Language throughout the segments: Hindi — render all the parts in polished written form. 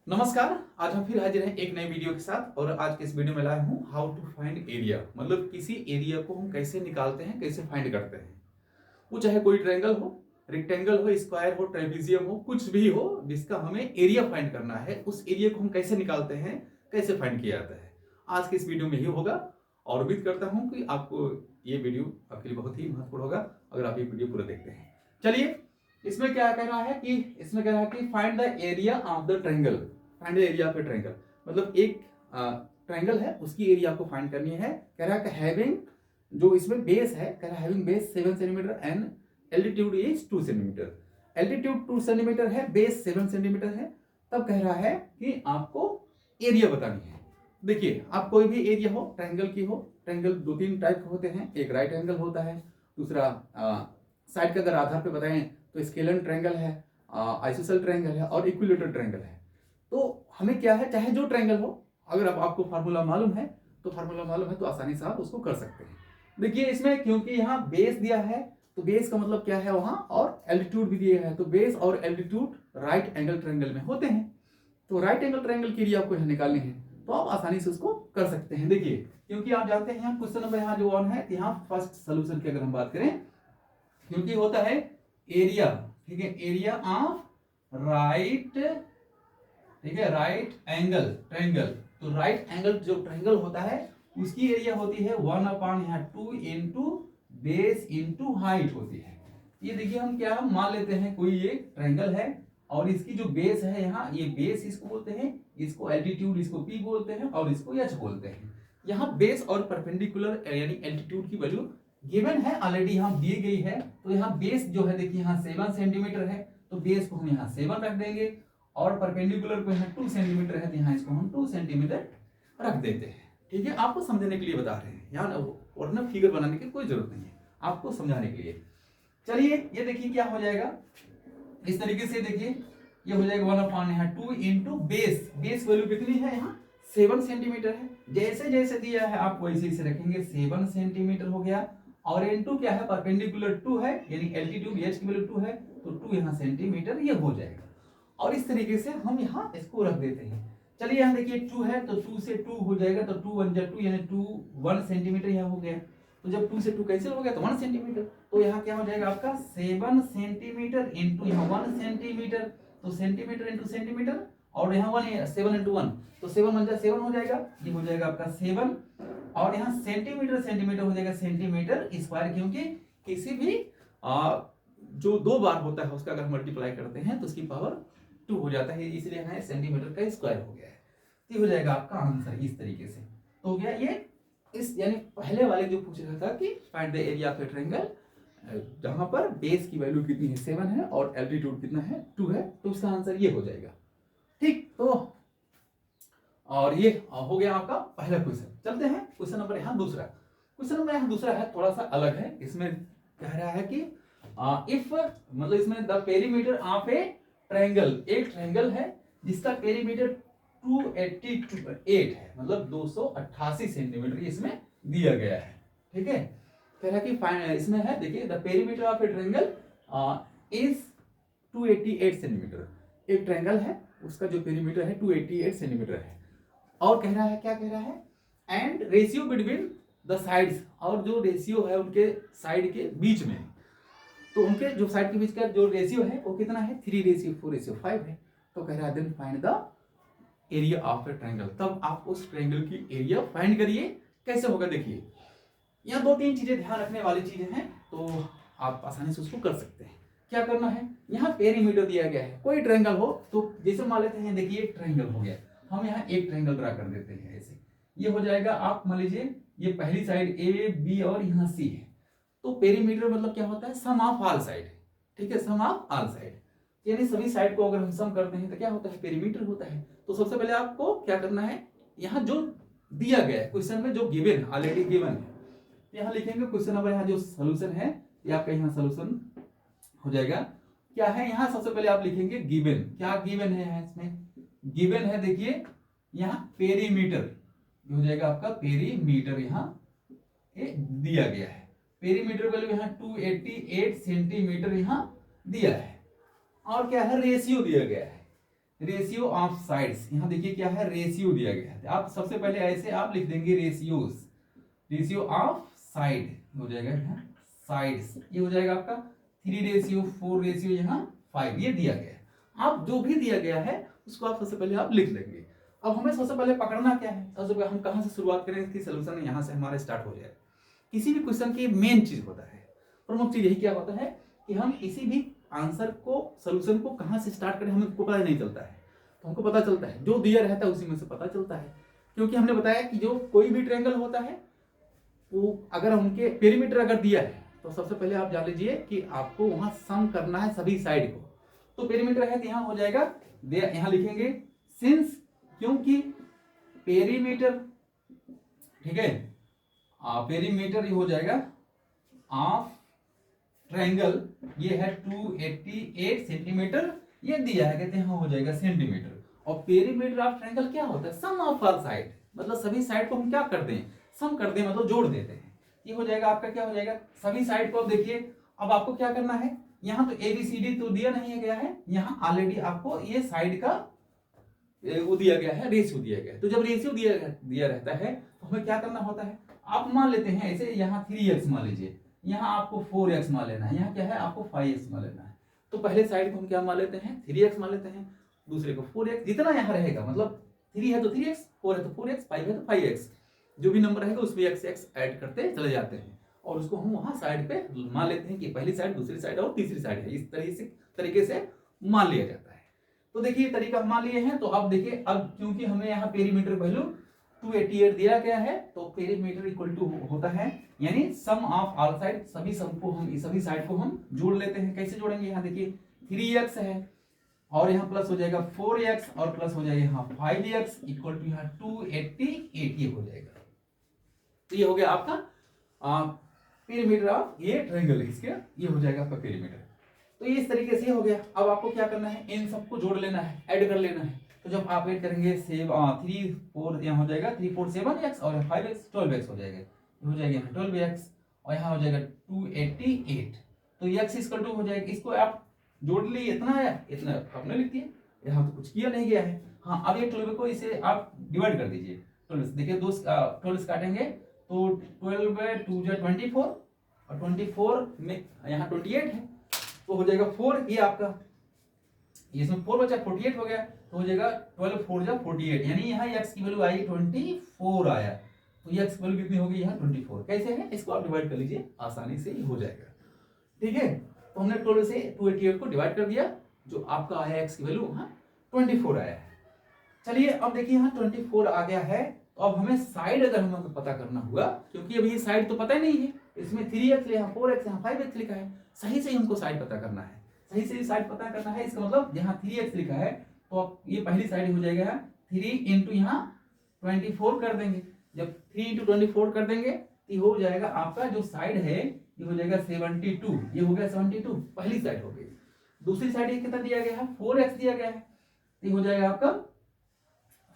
नमस्कार। आज हम फिर हाजिर हैं एक नए वीडियो के साथ और आज के इस वीडियो में लाया हूँ हाउ टू फाइंड एरिया। मतलब किसी एरिया को हम कैसे निकालते हैं, कैसे फाइंड करते हैं। वो चाहे कोई ट्रायंगल हो, रेक्टेंगल हो, स्क्वायर हो, ट्रेपेजियम हो, कुछ भी हो जिसका हमें एरिया फाइंड करना है, उस एरिया को हम कैसे निकालते हैं, कैसे फाइंड किया जाता है, आज के इस वीडियो में ही होगा। और उम्मीद करता हूँ कि आपको ये वीडियो आपके लिए बहुत ही महत्वपूर्ण होगा अगर आप ये वीडियो पूरा देखते हैं। चलिए, इसमें क्या कह रहा है कि find the area of the triangle. Find the area of the triangle मतलब एक ट्रायंगल है, उसकी एरिया आपको फाइंड करनी है। कह रहा है कि हैविंग, जो इसमें बेस है, कह रहा है having base 7 centimetre and altitude is 2 centimetre. Altitude 2 centimetre है, बेस 7 सेंटीमीटर है। तब कह रहा है कि आपको एरिया बतानी है। देखिए, आप कोई भी एरिया हो, ट्रायंगल की हो, ट्रायंगल दो तीन टाइप के होते हैं। एक राइट एंगल होता है, दूसरा साइड के अगर आधार पे बताएं तो स्केलर ट्रायंगल है, आइसोसेल ट्रायंगल है और इक्विलेटरल ट्रायंगल है। तो हमें क्या है, चाहे जो ट्रायंगल हो, अगर आपको फार्मूला मालूम है तो आसानी से आप उसको कर सकते हैं। देखिए, इसमें क्योंकि यहाँ बेस दिया है तो बेस का मतलब क्या है वहां, और एल्टीट्यूड भी दिया है, तो बेस और एल्टीट्यूड राइट एंगल ट्रायंगल में होते हैं। तो राइट एंगल ट्रायंगल की एरिया आपको यहाँ निकालनी है, तो आप आसानी से उसको कर सकते हैं। देखिए, क्योंकि आप जानते हैं यहाँ क्वेश्चन नंबर यहाँ जो 1 है, यहाँ फर्स्ट सोल्यूशन की अगर हम बात करें, क्योंकि होता है एरिया, ठीक है, एरिया ऑफ राइट, ठीक है, राइट एंगल ट्रायंगल। तो राइट एंगल जो ट्रायंगल होता है उसकी एरिया होती है 1/2 इंटू बेस इंटू हाइट होती है। ये देखिए, हम क्या मान लेते हैं, कोई एक ट्रायंगल है और इसकी जो बेस है यहाँ, ये बेस इसको बोलते हैं, इसको एल्टीट्यूड इसको P बोलते हैं और इसको H बोलते हैं। यहाँ बेस और परपेंडिकुलर यानी एल्टीट्यूड की वैल्यू गिवन है, ऑलरेडी यहाँ दी गई है। तो यहाँ बेस जो है, देखिए यहाँ 7 सेंटीमीटर है, तो बेस को हम यहाँ 7 रख देंगे और परपेंडिकुलर को यहाँ 2 सेंटीमीटर है, तो यहाँ इसको हम 2 सेंटीमीटर रख देते हैं। ठीक है, आपको समझने के लिए बता रहे हैं, यहाँ वरना फिगर बनाने की कोई जरूरत नहीं है, आपको समझाने के लिए। चलिए, ये देखिए क्या हो जाएगा, इस तरीके से देखिए, ये हो जाएगा 1/2 इंटू बेस। बेस वैल्यू कितनी है यहाँ, 7 सेंटीमीटर है। जैसे जैसे दिया है आप वैसे इसे रखेंगे, 7 सेंटीमीटर हो गया। और इंटू क्या है, परपेंडिकुलर 2 है, यानी एल्टीट्यूड H की वैल्यू 2 है, तो 2 यहाँ सेंटीमीटर ये हो जाएगा। और इस तरीके से हम यहाँ इसको रख देते हैं। चलिए, यहाँ देखिए 2 है, तो 2 से 2 हो जाएगा, तो 2 1 2 यानी 2 1 सेंटीमीटर यहाँ हो गया। तो जब 2 से 2 कैंसिल हो गया तो 1 सेंटीमीटर, तो यहाँ क्या हो जाएगा आपका 7 सेंटीमीटर इंटू यहाँ 1 सेंटीमीटर, तो सेंटीमीटर इंटू सेंटीमीटर, और यहाँ 1 7 इंटू 1, तो 7 1 7 हो जाएगा, ये हो जाएगा आपका 7। और यहाँ सेंटीमीटर सेंटीमीटर हो जाएगा सेंटीमीटर स्क्वायर, क्योंकि किसी भी जो 2 बार होता है उसका अगर मल्टीप्लाई करते हैं तो उसकी पावर 2 हो जाता है, इसलिए यहाँ सेंटीमीटर का स्क्वायर हो गया है। ये हो जाएगा आपका आंसर इस तरीके से। तो हो गया ये, इस यानी पहले वाले जो पूछ रहा था कि find the area of a triangle, जहां पर बेस की वैल्यू कितनी है 7 है और एल्टीट्यूड कितना है 2 है, तो उसका आंसर ये हो जाएगा। ठीक, तो और ये हो गया आपका पहला क्वेश्चन। चलते हैं क्वेश्चन नंबर यहाँ दूसरा। क्वेश्चन नंबर यहाँ दूसरा है, थोड़ा सा अलग है। इसमें कह रहा है कि इफ, मतलब इसमें the perimeter of a triangle, एक ट्रायंगल है जिसका पेरीमीटर 288 है, मतलब 288 सेंटीमीटर इसमें दिया गया है। ठीक है, कह रहा है कि इसमें है, देखिए, the perimeter of a triangle is 288 centimetre. एक ट्रायंगल है, उसका जो पेरीमीटर है 288 सेंटीमीटर है। और कह रहा है, क्या कह रहा है, and ratio between the sides, और जो रेशियो है उनके साइड के बीच में, तो उनके जो साइड के बीच का जो रेशियो है वो कितना है, 3:4:5 है। तो कह रहा है then find the area of a triangle. तब आप उस ट्रायंगल की एरिया फाइंड करिए। कैसे होगा, देखिए, यहाँ 2-3 चीजें ध्यान रखने वाली चीजें हैं, तो आप आसानी से उसको कर सकते हैं। क्या करना है, यहाँ पेरीमीटर दिया गया है, कोई ट्रायंगल हो तो जैसे मान लेते हैं, देखिए एक ट्रायंगल हो गया, हम यहाँ एक ट्रायंगल ड्रा कर देते हैं ऐसे। ये हो जाएगा, आप मान लीजिए ये पहली साइड ए बी और यहाँ सी है, तो पेरीमीटर मतलब क्या होता है, सम ऑफ ऑल साइड। ठीक है, सम ऑफ ऑल साइड, यानी सभी साइड को अगर हम सम करते हैं तो क्या होता है, पेरीमीटर होता है। तो सबसे पहले आपको क्या करना है, यहाँ जो दिया गया है क्वेश्चन में, जो गिवन है, ऑलरेडी गिवन है, यहाँ लिखेंगे क्वेश्चन नंबर, यहाँ जो सोल्यूशन है ये आपका यहाँ सोल्यूशन हो जाएगा। क्या है यहाँ, सबसे पहले आप लिखेंगे गिवन। क्या गिवन है इसमें, गिवन है, देखिए यहाँ पेरीमीटर हो जाएगा आपका, पेरीमीटर यहाँ दिया गया है। पेरीमीटर वैल्यू यहाँ 288 सेंटीमीटर यहाँ दिया है। और क्या है, रेशियो दिया गया है, रेशियो ऑफ साइड्स, यहाँ देखिए क्या है, रेशियो दिया गया है। आप सबसे पहले ऐसे आप लिख देंगे रेशियोज, रेशियो ऑफ साइड हो जाएगा यहाँ साइड्स, ये हो जाएगा आपका 3:4 रेशियो यहाँ 5, ये दिया गया है। आप जो भी दिया गया है उसको आप सबसे पहले आप लिख लेंगे। अब हमें सबसे पहले पकड़ना क्या है, सबसे पहले हम कहाँ से शुरुआत करें, इसकी सोल्यूशन यहाँ से हमारा स्टार्ट हो जाए। किसी भी क्वेश्चन की मेन चीज होता है, प्रमुख चीज यही क्या होता है कि हम किसी भी आंसर को, सोल्यूशन को कहाँ से स्टार्ट करें हमको पता नहीं चलता है। तो हमको पता चलता है जो दिया रहता है उसी में से पता चलता है, क्योंकि हमने बताया कि जो कोई भी ट्रायंगल होता है वो अगर उनके पेरीमीटर अगर दिया है तो सबसे पहले आप जान लीजिए कि आपको वहां सम करना है सभी साइड को। तो पेरीमीटर है तो यहाँ हो जाएगा, यहाँ लिखेंगे सिंस, क्योंकि पेरीमीटर, ठीक है, पेरीमीटर ये हो जाएगा ऑफ ट्रायंगल, ये है 288 सेंटीमीटर, ये दिया है कहते हैं हो जाएगा सेंटीमीटर। और पेरीमीटर ऑफ ट्रायंगल क्या होता है, सम ऑफ ऑल साइड, मतलब सभी साइड को हम क्या कर दें, सम कर दें, मतलब जोड़ देते हैं। ये हो जाएगा आपका क्या हो जाएगा, सभी साइड को। अब देखिए अब आपको क्या करना है, यहाँ तो ABCD तो दिया नहीं है गया है, यहाँ ऑलरेडी आपको ये साइड का वो दिया गया है, रेशियो दिया गया है। तो जब रेशियो दिया रहता है तो हमें क्या करना होता है, आप मान लेते हैं ऐसे, यहाँ 3x मान लीजिए, यहाँ आपको 4x मान लेना है, यहाँ क्या है आपको 5x मान लेना है। तो पहले साइड को हम क्या मान लेते हैं, 3x मान लेते हैं, दूसरे को 4x, जितना यहाँ रहेगा, मतलब 3 है तो 3x, 4 है तो 4x, 5 है तो 5x, जो भी नंबर रहेगा उसमें x ऐड करते चले जाते हैं, और उसको हम वहां साइड पे मान लेते हैं कि पहली साइड, दूसरी साइड और तीसरी साइड है। इस तरीके से मान लिया जाता है। तो देखिए तरीका मान लिए हैं। तो अब देखिए, अब क्योंकि हमें यहाँ पेरीमीटर वैल्यू 288 दिया गया है, तो पेरीमीटर इक्वल टू होता है यानी सम ऑफ ऑल साइड, सभी साइड को हम जोड़ लेते हैं। कैसे जोड़ेंगे, यहाँ देखिए 3x है और यहाँ प्लस हो जाएगा 4x और प्लस हो जाएगा यहाँ 5x इक्वल टू यहाँ 288, ये हो जाएगा। तो ये हो गया आपका पेरीमीटर ऑफ ये ट्रायंगल, इसके ये हो जाएगा आपका पेरीमीटर। तो ये इस तरीके से हो गया। अब आपको क्या करना है, इन सबको जोड़ लेना है, ऐड कर लेना है। तो जब आप ऐड करेंगे 3 4 यहाँ हो जाएगा 3 4 7x और 5x 12x हो जाएगा, ये हो जाएगा 12x और यहाँ हो जाएगा 288। तो x इक्वल टू हो जाएगा, इसको आप जोड़ लिए, इतना है, इतना आपने लिख दिया, यहाँ तो कुछ किया नहीं गया है। हाँ, अब ये 12 को इसे आप डिवाइड कर दीजिए। 12 देखिए 12 काटेंगे तो 12 2 24 और 24 में यहाँ 28 है, तो हो जाएगा 4, ये आपका, इसमें 4 बचा 48 हो गया, तो हो जाएगा 12 4 जा 48, यानी यहाँ x की वैल्यू आई 24 आया। तो ये x की वैल्यू कितनी होगी यहाँ 24। कैसे है, इसको आप डिवाइड कर लीजिए, आसानी से ही हो जाएगा। ठीक है, तो हमने 12 से 288 को डिवाइड कर दिया, जो आपका आया x की वैल्यू वहाँ 24 आया है। चलिए अब देखिए यहाँ 24 आ गया है। तो अब हमें साइड अगर हमें पता करना हुआ, क्योंकि अभी ये साइड तो पता ही नहीं है, इसमें 3x यहाँ 4x यहाँ 5x लिखा है, सही से हमको साइड पता करना है, सही से साइड पता करना है। इसका मतलब यहाँ 3x लिखा है तो अब ये पहली साइड हो जाएगा 3 इंटू यहाँ 24 कर देंगे। जब 3 इंटू 24 कर देंगे तो ये हो जाएगा आपका जो साइड है, ये हो जाएगा 72, ये हो गया 72, पहली साइड हो गई। दूसरी साइड ये कितना दिया गया है, 4x दिया गया है, तो ये हो जाएगा आपका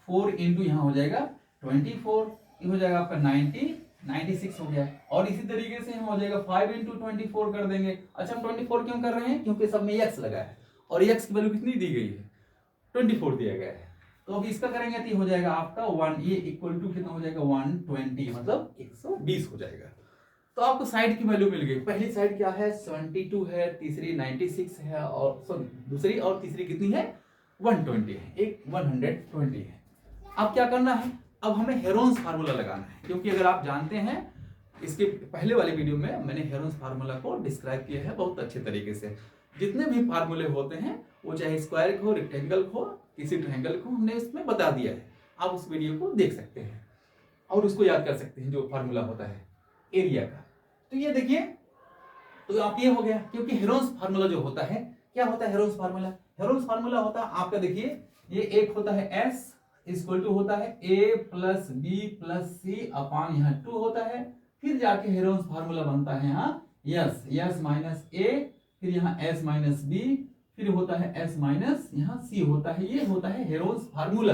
4 इंटू यहाँ हो जाएगा 24, ये हो जाएगा आपका 96 हो गया। और इसी तरीके से हम हो जाएगा 5 इंटू 24 कर देंगे। अच्छा, हम 24 क्यों कर रहे हैं, क्योंकि सब में x लगा है और x की वैल्यू कितनी दी गई है, 24 दिया गया है। तो अब इसका करेंगे तो हो जाएगा आपका 1, ये इक्वल टू कितना हो जाएगा 120, मतलब 120 हो जाएगा। तो आपको साइड की वैल्यू मिल गई। पहली साइड क्या है 72 है, तीसरी 96 है, और सॉरी दूसरी और तीसरी कितनी है 120 है, एक 120 है। अब क्या करना है, अब हमें हेरोन्स फार्मूला लगाना है, क्योंकि अगर आप जानते हैं इसके पहले वाले वीडियो में मैंने हेरोन्स फार्मूला को डिस्क्राइब किया है बहुत अच्छे तरीके से। जितने भी फार्मूले होते हैं वो चाहे स्क्वायर को, रेक्टेंगल को, किसी ट्रायंगल को, हमने इसमें बता दिया है। आप उस वीडियो को देख सकते हैं और उसको याद कर सकते हैं, जो फार्मूला होता है एरिया का। तो ये देखिए, तो आप ये हो गया, क्योंकि हेरोन्स फार्मूला जो होता है, क्या होता है हेरोन्स फार्मूला, हेरोन्स फार्मूला होता है आपका, देखिए ये एक होता है S इक्वल टू होता है A plus B plus C अपान यहाँ 2 होता है, फिर जाके हेरोन्स फार्मूला बनता है यहाँ S माइनस A, फिर यहाँ S माइनस B, फिर होता है S माइनस यहाँ C होता है, ये होता है हेरोन्स फार्मूला।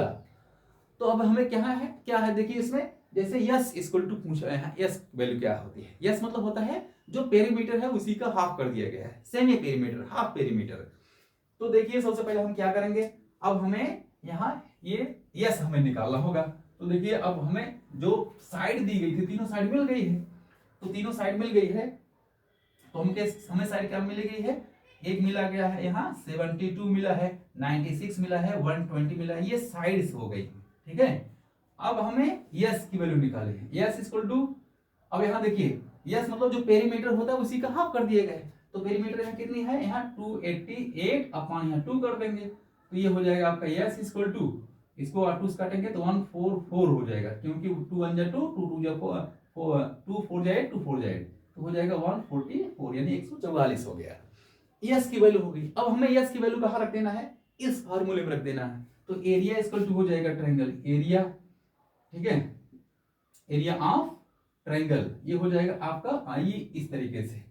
तो अब हमें क्या है देखिए इसमें, जैसे यस इक्वल टू पूछा है, यस वैल्यू क्या होती है, यस मतलब होता है जो पेरीमीटर है उसी का हाफ कर दिया गया है, सेमी पेरीमीटर, हाफ पेरीमीटर। तो देखिए सबसे पहले हम क्या करेंगे, अब हमें यहाँ ये यस हमें निकालना होगा। तो देखिए अब हमें जो साइड दी गई थी, तीनों साइड मिल गई है, तो तीनों साइड मिल गई है, तो हमें साइड क्या मिल गई है, एक मिला गया है यहाँ 72 मिला है, 96 मिला है, 120 मिला है, ये साइड्स हो गई। ठीक है, अब हमें यस की वैल्यू निकाले है, यस इक्वल टू, अब यहाँ देखिए यस मतलब जो पेरीमीटर होता है उसी का हाफ कर दिए गए, तो पेरीमीटर यहाँ कितनी है, यहाँ 288 अपॉन यहाँ 2 कर देंगे, तो ये हो जाएगा आपका यस इक्वल टू, इसको 2 से काटेंगे तो 144 हो जाएगा, क्योंकि 2 1 जा 2 2 2 जा 4 2 4 जाए 2 4 जाए, तो हो जाएगा 144 यानी 144 हो गया। यस की वैल्यू हो गई। अब हमें यस की वैल्यू कहाँ रख देना है, इस फार्मूले में रख देना है, तो एरिया इक्वल टू हो जाएगा ट्रायंगल एरिया, ठीक है, एरिया ऑफ ट्रायंगल, ये हो जाएगा आपका, आइए इस तरीके से,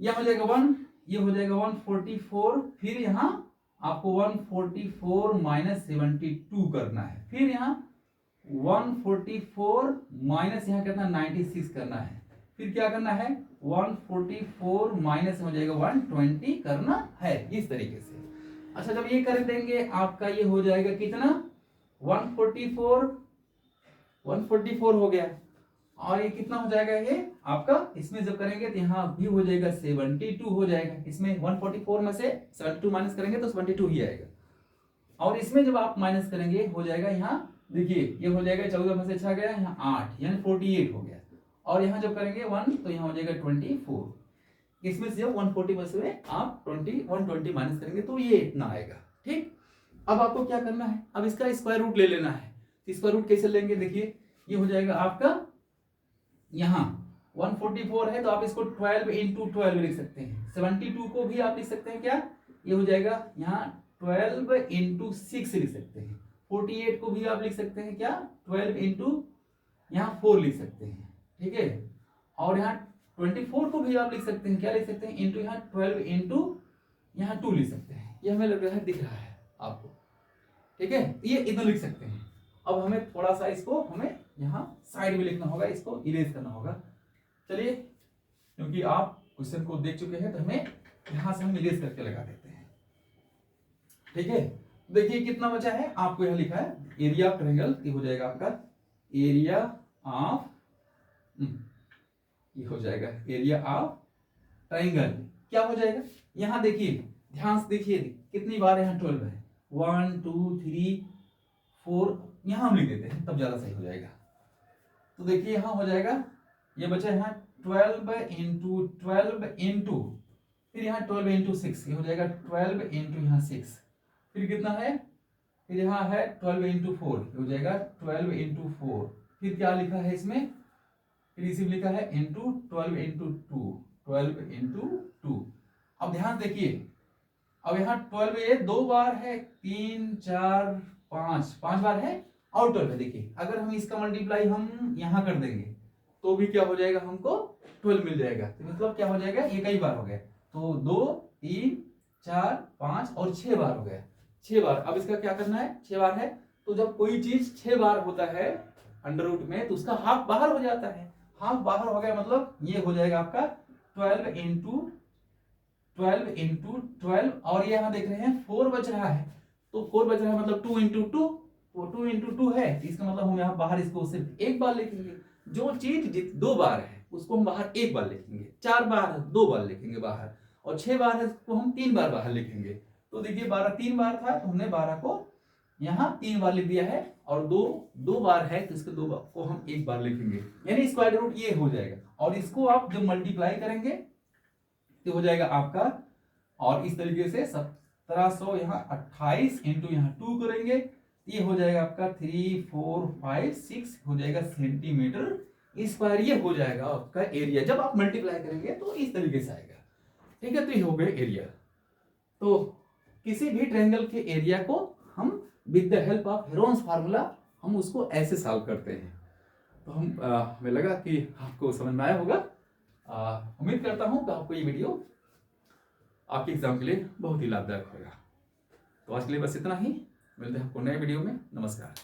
यह हो जाएगा 1, ये हो जाएगा 144, फिर यहाँ आपको 144 माइनस 72 करना है, फिर यहाँ 144 माइनस यहाँ कितना 96 करना है, फिर क्या करना है 144 माइनस हो जाएगा 120 करना है, इस तरीके से। अच्छा जब ये कर देंगे आपका ये हो जाएगा कितना 144 हो गया, और ये कितना हो जाएगा ये आपका, इसमें जब करेंगे तो यहाँ भी हो जाएगा 72 हो जाएगा, इसमें 144 में से 72 माइनस करेंगे तो 72 ही आएगा, और इसमें जब आप माइनस करेंगे हो जाएगा यहाँ देखिए ये हो जाएगा 14 में से 6 गया यहाँ 8 यानी 48 हो गया, और यहाँ जब करेंगे 1 तो यहाँ हो जाएगा 24, इसमें से जब 140 में से आप 120 माइनस करेंगे तो ये इतना आएगा। ठीक, अब आपको क्या करना है, अब इसका स्क्वायर रूट ले लेना है, स्क्वायर रूट कैसे लेंगे, देखिए ये हो जाएगा आपका यहाँ 144 है तो आप इसको 12 इंटू 12 लिख सकते हैं, 72 को भी आप लिख सकते हैं क्या, ये हो जाएगा यहाँ 12 इंटू 6 लिख सकते हैं, 48 को भी आप लिख सकते हैं क्या 12 इंटू यहाँ 4 लिख सकते हैं, ठीक है, और यहाँ 24 को भी आप लिख सकते हैं क्या लिख सकते हैं इंटू यहाँ 12 इंटू यहाँ 2 लिख सकते हैं, ये हमें लग रहा है दिख रहा है आपको, ठीक है, ये इधर लिख सकते हैं। अब हमें थोड़ा सा इसको हमें यहाँ साइड में लिखना होगा, इसको इरेज करना होगा, चलिए क्योंकि आप क्वेश्चन को देख चुके हैं तो हमें यहाँ से हम इरेज करके लगा देते हैं। ठीक है, देखिए कितना बचा है, आपको यहाँ लिखा है एरिया ऑफ ट्रायंगल, ये हो जाएगा आपका एरिया ऑफ, ये हो जाएगा एरिया ऑफ ट्रायंगल, क्या हो जाएगा, यहाँ देखिए ध्यान से देखिए कितनी बार यहाँ 12 है, 1 2 3 4, यहाँ हम लिख देते हैं तब ज्यादा सही हो जाएगा। तो देखिए यहाँ हो जाएगा, ये बचा यहाँ 12 इंटू 12 इंटू, फिर यहाँ 12 इंटू 6, ये हो जाएगा 12 इंटू यहाँ 6, फिर कितना है, फिर यहाँ है 12 इंटू 4, ये हो जाएगा 12 इंटू 4, फिर क्या लिखा है इसमें, फिर इसी में लिखा है इंटू 12 इंटू 2, 12 इंटू 2। अब ध्यान देखिए, अब यहाँ 12 ये 2 बार है, 3 4 5 बार है, और 12 है, देखिए अगर हम इसका मल्टीप्लाई हम यहाँ कर देंगे तो भी क्या हो जाएगा, हमको 12 मिल जाएगा, तो मतलब क्या हो जाएगा, ये कई बार हो गया, तो 2 3 4 5 और 6 बार हो गया, 6 बार। अब इसका क्या करना है, 6 बार है, तो जब कोई चीज 6 बार होता है अंडर रूट में तो उसका हाफ बाहर हो जाता है, हाफ बाहर हो गया मतलब ये हो जाएगा आपका 12 इंटू 12, और ये यहाँ देख रहे हैं 4 बच रहा है, तो 4 बच रहा है मतलब 2 इंटू 2, तो 2 इंटू 2 है, इसका मतलब हम यहाँ बाहर इसको सिर्फ एक बार लिखेंगे, जो चीज 2 बार है उसको हम बाहर एक बार लिखेंगे, 4 बार है 2 बार लिखेंगे बाहर, और 6 बार है उसको हम 3 बार बाहर लिखेंगे। तो देखिए 12 3 बार था तो हमने 12 को यहाँ 3 बार लिख दिया है, और 2 बार है तो इसके 2 बार को हम एक बार लिखेंगे, यानी स्क्वायर रूट ये हो जाएगा, और इसको आप जब मल्टीप्लाई करेंगे तो हो जाएगा आपका, और इस तरीके से 1700 यहाँ 28 इंटू यहाँ 2 करेंगे, ये हो जाएगा आपका 3 4 5 6 हो जाएगा सेंटीमीटर स्क्वायर, ये हो जाएगा आपका एरिया, जब आप मल्टीप्लाई करेंगे तो इस तरीके से आएगा। ठीक है, तो ये हो गया एरिया। तो किसी भी ट्रायंगल के एरिया को हम with the help of Heron's formula हम उसको ऐसे सॉल्व करते हैं। तो हमें लगा कि आपको समझ में आया होगा, उम्मीद करता हूं कि आपको ये वीडियो आपके एग्जाम के लिए बहुत ही लाभदायक होगा। तो आज के लिए बस इतना ही, मिलते हैं आपको नए वीडियो में, नमस्कार।